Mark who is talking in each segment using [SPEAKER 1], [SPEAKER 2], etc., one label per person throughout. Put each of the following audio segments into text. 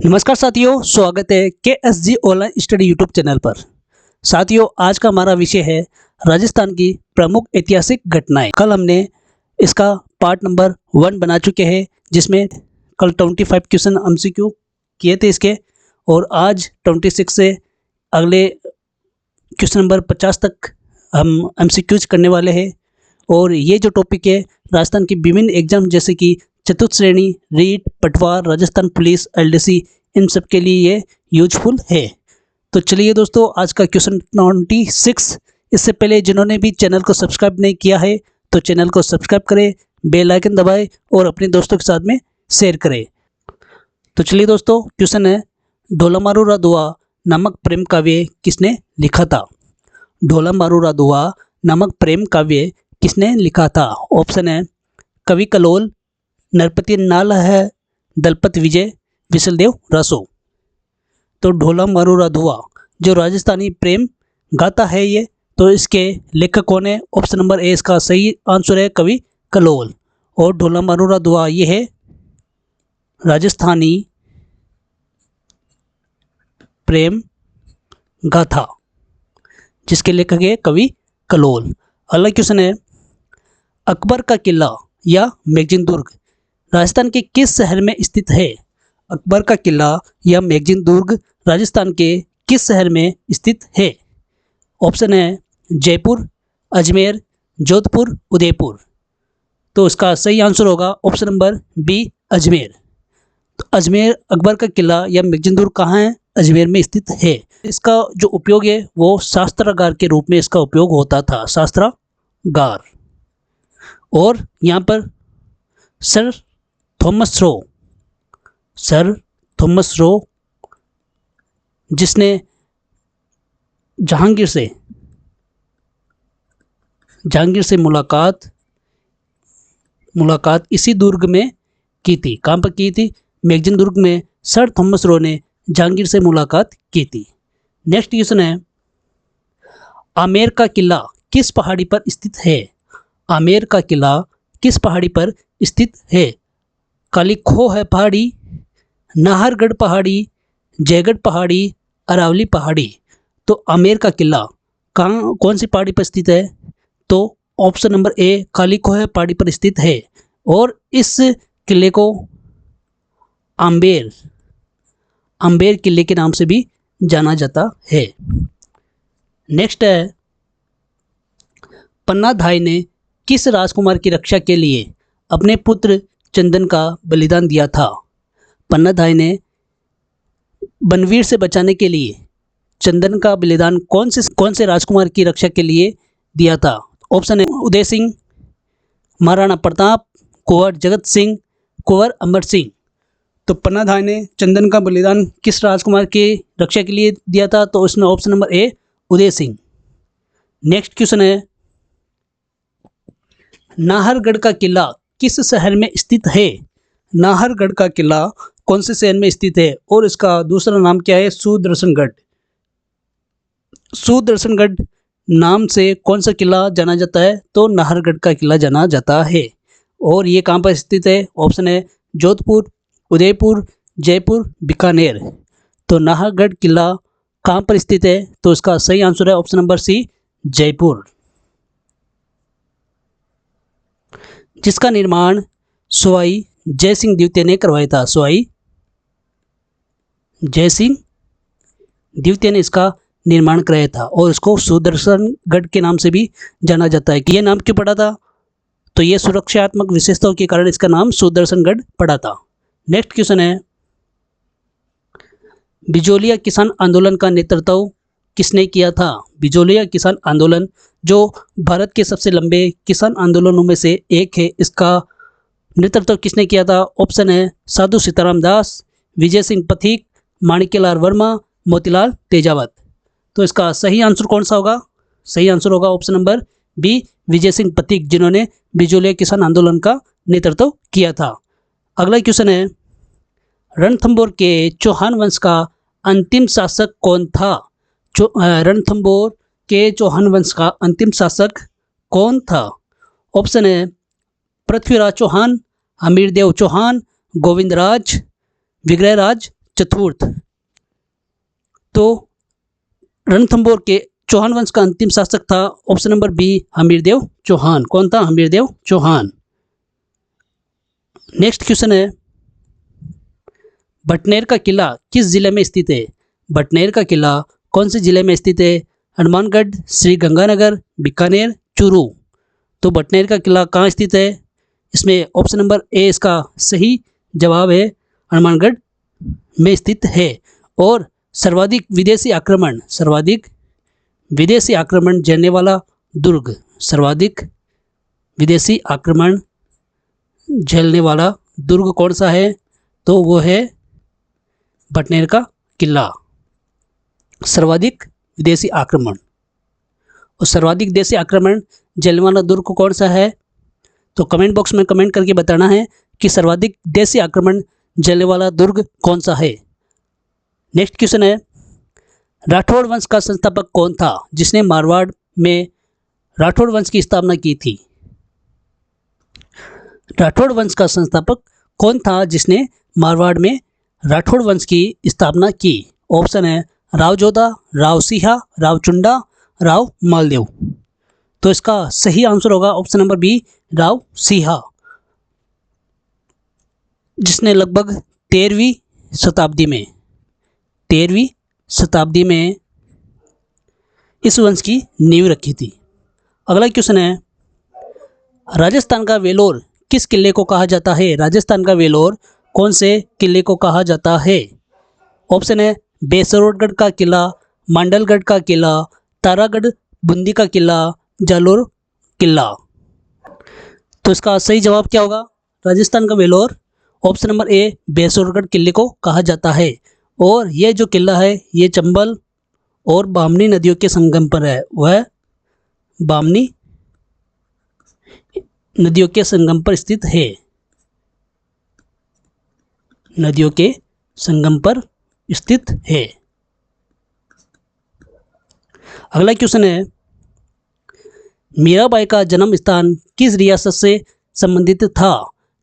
[SPEAKER 1] नमस्कार साथियों, स्वागत है KSG online study YouTube channel पर। साथियों, आज का हमारा विषय है राजस्थान की प्रमुख ऐतिहासिक घटनाएं। कल हमने इसका पार्ट नंबर 1 बना चुके हैं, जिसमें कल 25 क्वेश्चन MCQ किए थे इसके, और आज 26 से अगले क्वेश्चन नंबर 50 तक हम MCQs करने वाले हैं। और ये जो टॉपिक है राजस्थान की विभिन्न एग्जाम जैसे कि चतुर्थ श्रेणी, रीट, पटवार, राजस्थान पुलिस, LDC, इन सब के लिए ये यूजफुल है। तो चलिए दोस्तों, आज का क्वेश्चन 26। इससे पहले जिन्होंने भी चैनल को सब्सक्राइब नहीं किया है तो चैनल को सब्सक्राइब करें, बेल आइकन दबाएं और अपने दोस्तों के साथ में शेयर करें। तो चलिए दोस्तों, क्वेश्चन है, ढोला मारूरा दुआ नामक प्रेम काव्य किसने लिखा था? ढोला मारूरा दुआ नामक प्रेम काव्य किसने लिखा था? ऑप्शन है कवि कलोल, नरपति नाल है, दलपत विजय, विशलदेव रासो। तो ढोला मारूरा धुआ जो राजस्थानी प्रेम गाथा है ये, तो इसके लेखक कौन है? ऑप्शन नंबर ए इसका सही आंसर है कवि कलोल। और ढोला मारूरा धुआ ये है राजस्थानी प्रेम गाथा, जिसके लेखक है कवि कलोल। अगला क्वेश्चन है, अकबर का किला या मैगजीन दुर्ग राजस्थान के किस शहर में स्थित है? अकबर का किला या मैगजीन दुर्ग राजस्थान के किस शहर में स्थित है? ऑप्शन है जयपुर, अजमेर, जोधपुर, उदयपुर। तो इसका सही आंसर होगा ऑप्शन नंबर बी, अजमेर। तो अजमेर अकबर का किला या मैगजीन दुर्ग कहाँ है? अजमेर में स्थित है। इसका जो उपयोग है वो शास्त्रागार के रूप में इसका उपयोग होता था, शास्त्रागार। और यहाँ पर सर थॉमस रो जिसने जहांगीर से मुलाकात इसी दुर्ग में की थी। कहाँ पर की थी? मैगजीन दुर्ग में सर थॉमस रो ने जहांगीर से मुलाकात की थी। नेक्स्ट क्वेश्चन है, आमेर का किला किस पहाड़ी पर स्थित है? आमेर का किला किस पहाड़ी पर स्थित है? काली खो है पहाड़ी, नाहरगढ़ पहाड़ी, जयगढ़ पहाड़ी, अरावली पहाड़ी। तो आमेर का किला कौन सी पहाड़ी पर स्थित है? तो ऑप्शन नंबर ए काली खो है पहाड़ी पर स्थित है। और इस किले को आम्बेर किले के नाम से भी जाना जाता है। नेक्स्ट है, पन्नाधाय ने किस राजकुमार की रक्षा के लिए अपने पुत्र चंदन का बलिदान दिया था? पन्नाधाय ने बनवीर से बचाने के लिए चंदन का बलिदान कौन से राजकुमार की रक्षा के लिए दिया था? ऑप्शन है उदय सिंह, महाराणा प्रताप, कुंवर जगत सिंह, कुंवर अमर सिंह। तो पन्नाधाय ने चंदन का बलिदान किस राजकुमार की रक्षा के लिए दिया था? तो उसमें option number A Uday Singh. Next question है, नाहरगढ़ का किला किस शहर में स्थित है? नाहरगढ़ का किला कौन से शहर में स्थित है? और इसका दूसरा नाम क्या है? सुदर्शनगढ़। सुदर्शनगढ़ नाम से कौन सा किला जाना जाता है? तो नाहरगढ़ का किला जाना जाता है। और ये कहाँ पर स्थित है? ऑप्शन है जोधपुर, उदयपुर, जयपुर, बीकानेर। तो नाहरगढ़ किला कहाँ पर स्थित है? तो इसका सही आंसर है ऑप्शन नंबर सी, जयपुर। जिसका निर्माण सवाई जय सिंह द्वितीय ने करवाया था। सवाई जय सिंह द्वितीय ने इसका निर्माण कराया था और इसको सुदर्शनगढ़ के नाम से भी जाना जाता है। कि यह नाम क्यों पड़ा था? तो ये सुरक्षात्मक विशेषताओं के कारण इसका नाम सुदर्शनगढ़ पड़ा था। नेक्स्ट क्वेश्चन है, बिजोलिया किसान आंदोलन का नेतृत्व किसने किया था? बिजोलिया किसान आंदोलन जो भारत के सबसे लंबे किसान आंदोलनों में से एक है, इसका नेतृत्व किसने किया था? ऑप्शन है साधु सीताराम दास, विजय सिंह पथिक, माणिक्यलाल वर्मा, मोतीलाल तेजावत। तो इसका सही आंसर कौन सा होगा? सही आंसर होगा option number B, Vijay Singh Pathik, जिन्होंने बिजोलिया किसान आंदोलन का नेतृत्व किया था। अगला क्वेश्चन है, रणथंभौर के चौहान वंश का अंतिम शासक कौन था? रणथंभौर के चौहान वंश का अंतिम शासक कौन था? ऑप्शन है पृथ्वीराज चौहान, हमीरदेव चौहान, गोविंदराज, विग्रहराज चतुर्थ। तो रणथंभौर के चौहान वंश का अंतिम शासक था option number B Hammirdev Chauhan. कौन था? हमीरदेव चौहान। नेक्स्ट क्वेश्चन है, भटनेर का किला किस जिले में स्थित है? भटनेर का किला कौन से जिले में स्थित है? हनुमानगढ़, श्री गंगानगर, बीकानेर, चूरू। तो भटनेर का किला कहाँ स्थित है? इसमें ऑप्शन नंबर ए इसका सही जवाब है, हनुमानगढ़ में स्थित है। और सर्वाधिक विदेशी आक्रमण झेलने वाला दुर्ग, सर्वाधिक विदेशी आक्रमण झेलने वाला दुर्ग कौन सा है? तो वो है भटनेर का किला। सर्वाधिक विदेशी आक्रमण, और सर्वाधिक विदेशी आक्रमण झेलने वाला दुर्ग कौन सा है? तो कमेंट बॉक्स में कमेंट करके बताना है कि सर्वाधिक विदेशी आक्रमण झेलने वाला दुर्ग कौन सा है। नेक्स्ट क्वेश्चन है, राठौड़ वंश का संस्थापक कौन था जिसने मारवाड़ में राठौड़ वंश की स्थापना की थी? राठौड़ वंश का संस्थापक कौन था जिसने मारवाड़ में राठौड़ वंश की स्थापना की? ऑप्शन है राव जोधा, राव सिंहा, राव चुंडा, राव मालदेव। तो इसका सही आंसर होगा option number B, Rao Sinha, जिसने लगभग 13वीं शताब्दी में इस वंश की नींव रखी थी। अगला क्वेश्चन है, राजस्थान का वेलोर किस किले को कहा जाता है? राजस्थान का वेलोर कौन से किले को कहा जाता है? ऑप्शन है बेसरोडगढ़ का किला, मांडलगढ़ का किला, तारागढ़ बूंदी का किला, जालोर किला। तो इसका सही जवाब क्या होगा? राजस्थान का वेलोर ऑप्शन नंबर ए बेसरोडगढ़ किले को कहा जाता है। और यह जो किला है ये चंबल और बामनी नदियों के संगम पर है। वह बामनी नदियों के संगम पर स्थित है। नदियों के संगम पर स्थित है। अगला क्वेश्चन है, मीराबाई का जन्म स्थान किस रियासत से संबंधित था?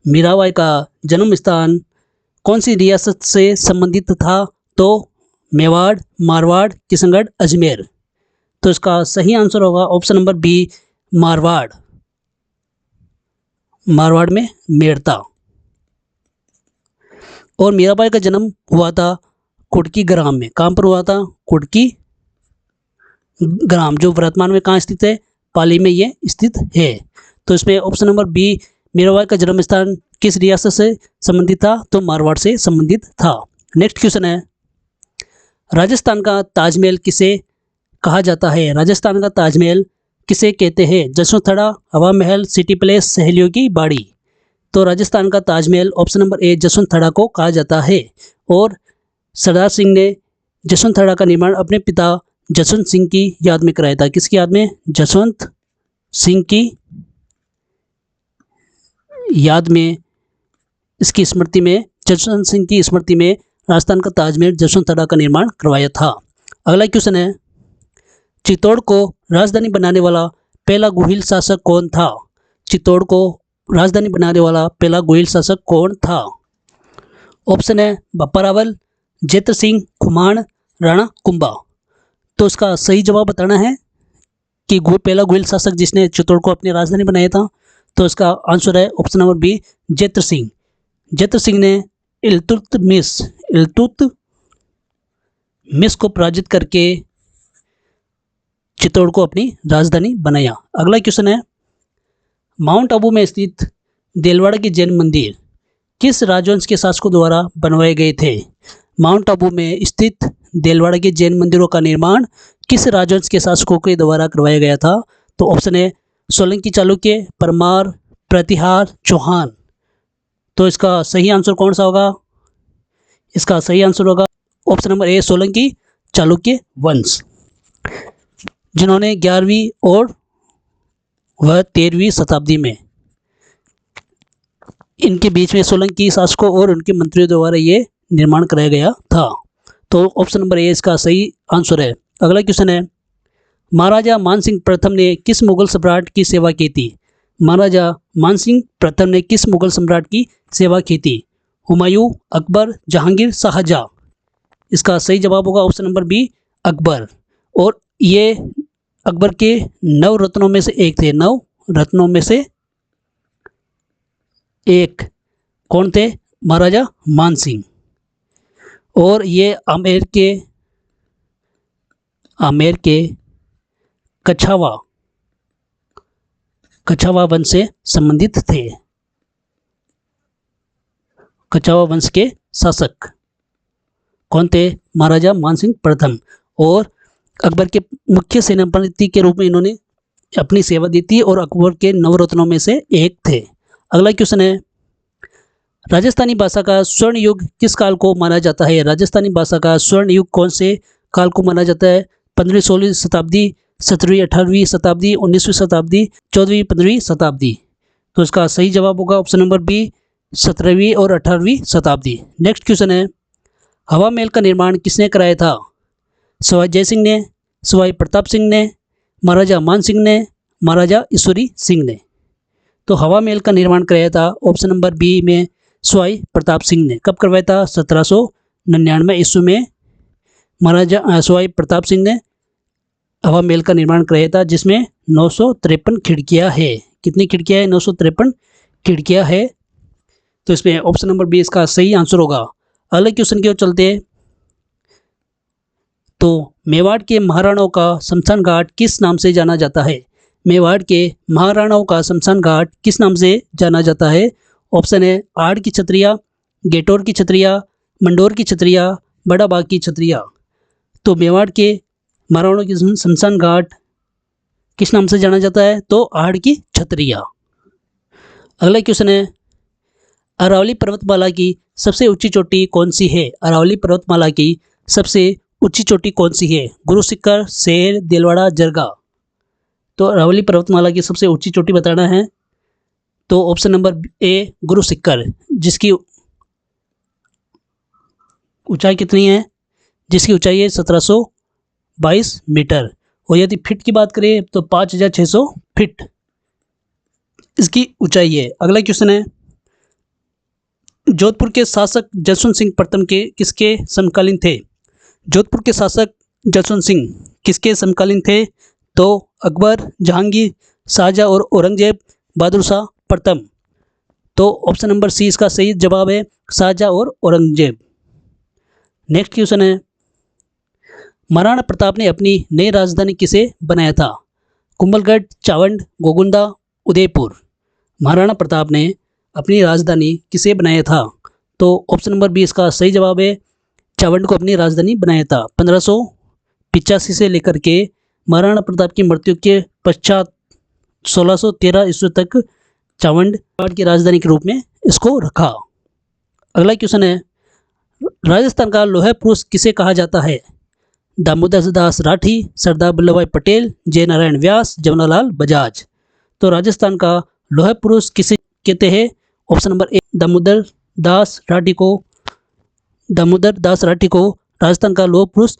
[SPEAKER 1] मीराबाई का जन्म स्थान कौन सी रियासत से संबंधित था? तो मेवाड़, मारवाड़, किशनगढ़, अजमेर। तो इसका सही आंसर होगा option number B, Marwar. Marwar में मेड़ता। और मीराबाई का जन्म हुआ था कुटकी ग्राम में। कहाँ पर हुआ था? कुटकी ग्राम, जो वर्तमान में कहाँ स्थित है? पाली में ये स्थित है। तो इसमें ऑप्शन नंबर बी, मीराबाई का जन्म स्थान किस रियासत से संबंधित था? तो मारवाड़ से संबंधित था। नेक्स्ट क्वेश्चन है, राजस्थान का ताजमहल किसे कहा जाता है? राजस्थान का ताजमहल किसे कहते हैं? जसवंतथड़ा, हवा महल, सिटी पैलेस, सहेलियों की बाड़ी। तो राजस्थान का ताजमहल ऑप्शन नंबर ए जसवंतथड़ा को कहा जाता है। और सरदार सिंह ने जसवंतथड़ा का निर्माण अपने पिता जसवंत सिंह की याद में कराया था। किसकी याद में? जसवंत सिंह की याद में, इसकी स्मृति में, जसवंत सिंह की स्मृति में राजस्थान का ताजमहल जसवंतथड़ा का निर्माण करवाया था। अगला क्वेश्चन है, चित्तौड़ को राजधानी बनाने वाला पहला गोहिल शासक कौन था? चित्तौड़ को राजधानी बनाने वाला पहला गोहिल शासक कौन था? ऑप्शन है बप्पा रावल, जैत्र सिंह, खुमान, राणा कुंभा। तो इसका सही जवाब बताना है कि पहला गोहिल शासक जिसने चित्तौड़ को अपनी राजधानी बनाया था। तो इसका आंसर है option number B, Jaitra Singh. Jaitra Singh ने इल्तुतमिश को पराजित करके चित्तौड़ को अपनी राजधानी बनाया। अगला क्वेश्चन है, माउंट आबू में स्थित देलवाड़ा के जैन मंदिर किस राजवंश के शासकों द्वारा बनवाए गए थे? माउंट आबू में स्थित देलवाड़ा के जैन मंदिरों का निर्माण किस राजवंश के शासकों के द्वारा करवाया गया था? तो ऑप्शन है सोलंकी, चालुक्य, परमार, प्रतिहार, चौहान। तो इसका सही आंसर कौन सा होगा? इसका सही आंसर होगा option number A, Solanki Chalukya वंश, जिन्होंने 11वीं और वह 13वीं शताब्दी में, इनके बीच में सोलंकी शासकों और उनके मंत्रियों द्वारा ये निर्माण कराया गया था। तो ऑप्शन नंबर ए इसका सही आंसर है। अगला क्वेश्चन है, महाराजा मानसिंह प्रथम ने किस मुगल सम्राट की सेवा की थी? महाराजा मानसिंह प्रथम ने किस मुगल सम्राट की सेवा की थी? हुमायूं, अकबर, जहांगीर, शाहजहां। इसका सही जवाब होगा ऑप्शन नंबर बी अकबर। और ये अकबर के 9 रत्नों में से एक थे। 9 रत्नों में से एक कौन थे? महाराजा मानसिंह। और ये आमेर के कछावा वंश से संबंधित थे। कछावा वंश के शासक कौन थे? महाराजा मानसिंह प्रथम। और अकबर के मुख्य सेनापति के रूप में इन्होंने अपनी सेवा दी थी और अकबर के नवरत्नों में से एक थे। अगला क्वेश्चन है, राजस्थानी भाषा का स्वर्ण युग किस काल को माना जाता है? राजस्थानी भाषा का स्वर्ण युग कौन से काल को माना जाता है? 15वीं-16वीं शताब्दी, 17वीं-18वीं शताब्दी, 19वीं शताब्दी, 14वीं-15वीं शताब्दी। तो इसका सही जवाब होगा ऑप्शन नंबर बी 17वीं और 18वीं शताब्दी। नेक्स्ट क्वेश्चन है, हवा महल का निर्माण किसने कराया था? सवाई जय सिंह ने, सवाई प्रताप सिंह ने, महाराजा मान सिंह ने, महाराजा ईश्वरी सिंह ने। तो हवा महल का निर्माण कराया था ऑप्शन नंबर बी में सवाई प्रताप सिंह ने। कब करवाया था? 1799 ईस्वी में महाराजा सवाई प्रताप सिंह ने हवा महल का निर्माण कराया था, जिसमें 953 खिड़कियां है। कितनी खिड़कियां है? 953 खिड़कियां है। तो इसमें ऑप्शन नंबर बी इसका सही आंसर होगा। अगले क्वेश्चन की ओर चलते हैं। तो मेवाड़ के महाराणाओं का शमशान घाट किस नाम से जाना जाता है? मेवाड़ के महाराणाओं का शमशान घाट किस नाम से जाना जाता है? ऑप्शन है आड़ की छतरिया, गेटोर की छतरिया, मंडोर की छतरिया, बड़ा बाग की छतरिया। तो मेवाड़ के महाराणाओं की शमशान घाट किस नाम से जाना जाता है? तो आड़ की छतरिया। अगला क्वेश्चन है, अरावली पर्वतमाला की सबसे ऊंची चोटी कौन सी है? अरावली पर्वतमाला की सबसे ऊंची चोटी कौन सी है? गुरु शिखर, शेर, देलवाड़ा, जरगा। तो अरावली पर्वतमाला की सबसे ऊंची चोटी बताना है। तो option number A Guru Shikhar, जिसकी ऊंचाई कितनी है? जिसकी ऊंचाई है 1722 मीटर। और यदि फिट की बात करें तो 5600 फीट इसकी ऊंचाई है। अगला क्वेश्चन है, जोधपुर के शासक जसवंत सिंह प्रथम के किसके समकालीन थे? जोधपुर के शासक जसवंत सिंह किसके समकालीन थे? तो अकबर, जहांगीर, शाहजहां और औरंगजेब, बहादुर शाह प्रथम। तो ऑप्शन नंबर सी इसका सही जवाब है, शाहजहां और औरंगजेब। नेक्स्ट क्वेश्चन है, महाराणा प्रताप ने अपनी नई राजधानी किसे बनाया था? कुंभलगढ़, चावंड, गोगुंदा, उदयपुर। महाराणा प्रताप ने अपनी राजधानी किसे बनाया था? तो ऑप्शन नंबर बी इसका सही जवाब है, चावंड को अपनी राजधानी बनाया था। 1585 से लेकर के महाराणा प्रताप की मृत्यु के पश्चात 1613 ईस्वी तक चावंड की राजधानी के रूप में इसको रखा। अगला क्वेश्चन है, राजस्थान का लोह पुरुष किसे कहा जाता है? दामोदर दास राठी, सरदार वल्लभ भाई पटेल, जय नारायण व्यास, जवाहरलाल बजाज। तो राजस्थान का लोह पुरुष किसे कहते हैं? Option number A Damodar Das Rathi को राजस्थान का लोह पुरुष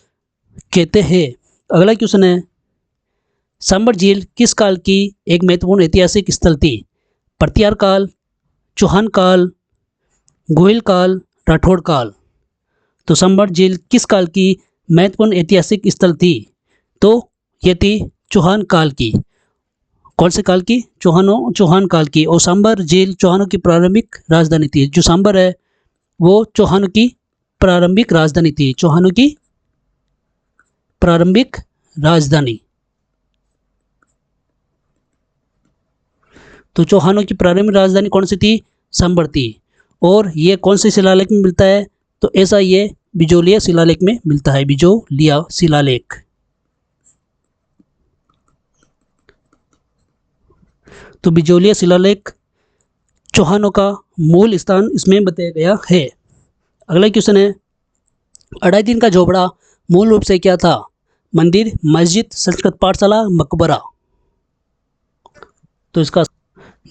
[SPEAKER 1] कहते हैं। अगला क्वेश्चन है, सांबर झील किस काल की एक महत्वपूर्ण ऐतिहासिक स्थल थी? प्रतिहार काल, चौहान काल, गोहिल काल, राठौड़ काल। तो सांबर झील किस काल की महत्वपूर्ण ऐतिहासिक स्थल थी? तो ये थी चौहान काल की। कौन से काल की? चौहान काल की। और सांबर झील चौहानों की प्रारंभिक राजधानी थी। जो सांबर है वो चौहानों की प्रारंभिक राजधानी थी। चौहानों की प्रारंभिक राजधानी। तो चौहानों की प्रारंभिक राजधानी कौन सी थी? सांबर थी। और ये कौन से शिलालेख में मिलता है? तो ऐसा ये बिजोलिया शिलालेख में मिलता है। बिजोलिया शिलालेख। तो बिजोलिया शिलालेख चौहानों का मूल स्थान इसमें बताया गया है। अगला क्वेश्चन है, अढ़ाई दिन का झोपड़ा मूल रूप से क्या था? मंदिर, मस्जिद, संस्कृत पाठशाला, मकबरा। तो इसका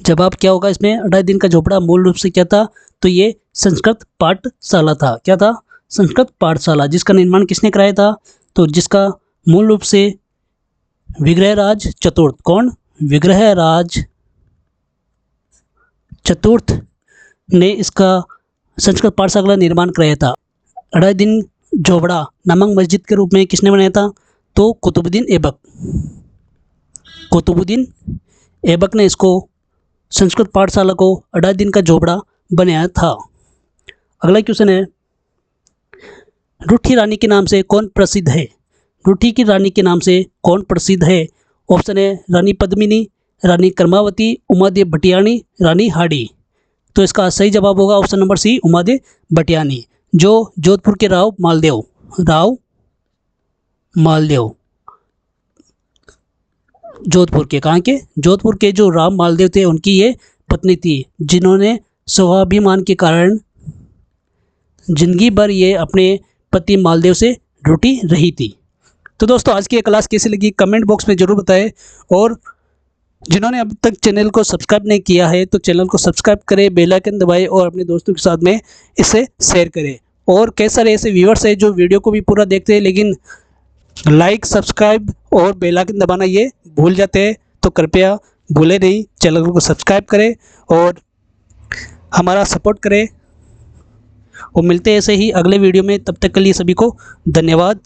[SPEAKER 1] जवाब क्या होगा? इसमें अढ़ाई दिन का झोपड़ा मूल रूप से क्या था? तो ये संस्कृत पाठशाला था। क्या था? संस्कृत पाठशाला। जिसका निर्माण किसने कराया था? तो जिसका मूल रूप से विग्रहराज चतुर्थ। कौन? विग्रहराज चतुर्थ ने इसका संस्कृत पाठशाला का निर्माण कराया था। अढ़ाई दिन जोबड़ा नामक मस्जिद के रूप में किसने बनाया था? तो कुतुबुद्दीन ऐबक। कुतुबुद्दीन ऐबक ने इसको संस्कृत पाठशाला को 18 दिन का जोबड़ा बनाया था। अगला क्वेश्चन है, रूठी रानी के नाम से कौन प्रसिद्ध है? रूठी की रानी के नाम से कौन प्रसिद्ध है? ऑप्शन है रानी पद्मिनी, रानी कर्मावती, उमादेव भटियाणी, रानी हाड़ी। तो इसका सही जवाब होगा ऑप्शन नंबर सी, उमादेव भटियाणी, जो जोधपुर के राव मालदेव जोधपुर के, कहाँ के? जोधपुर के जो राम मालदेव थे उनकी ये पत्नी थी, जिन्होंने स्वाभिमान के कारण जिंदगी भर ये अपने पति मालदेव से रूठी रही थी। तो दोस्तों आज की ये क्लास कैसी लगी कमेंट बॉक्स में ज़रूर बताएं, और जिन्होंने अब तक चैनल को सब्सक्राइब नहीं किया है तो चैनल को सब्सक्राइब करें, बेल आइकन दबाएं और अपने दोस्तों के साथ में इसे शेयर करें। और कई सारे ऐसे व्यूअर्स हैं जो वीडियो को भी पूरा देखते हैं लेकिन लाइक, सब्सक्राइब और बेल आइकन दबाना ये भूल जाते हैं, तो कृपया भूले नहीं, चैनल को सब्सक्राइब करें और हमारा सपोर्ट करें। और मिलते हैं ऐसे ही अगले वीडियो में, तब तक के लिए सभी को धन्यवाद।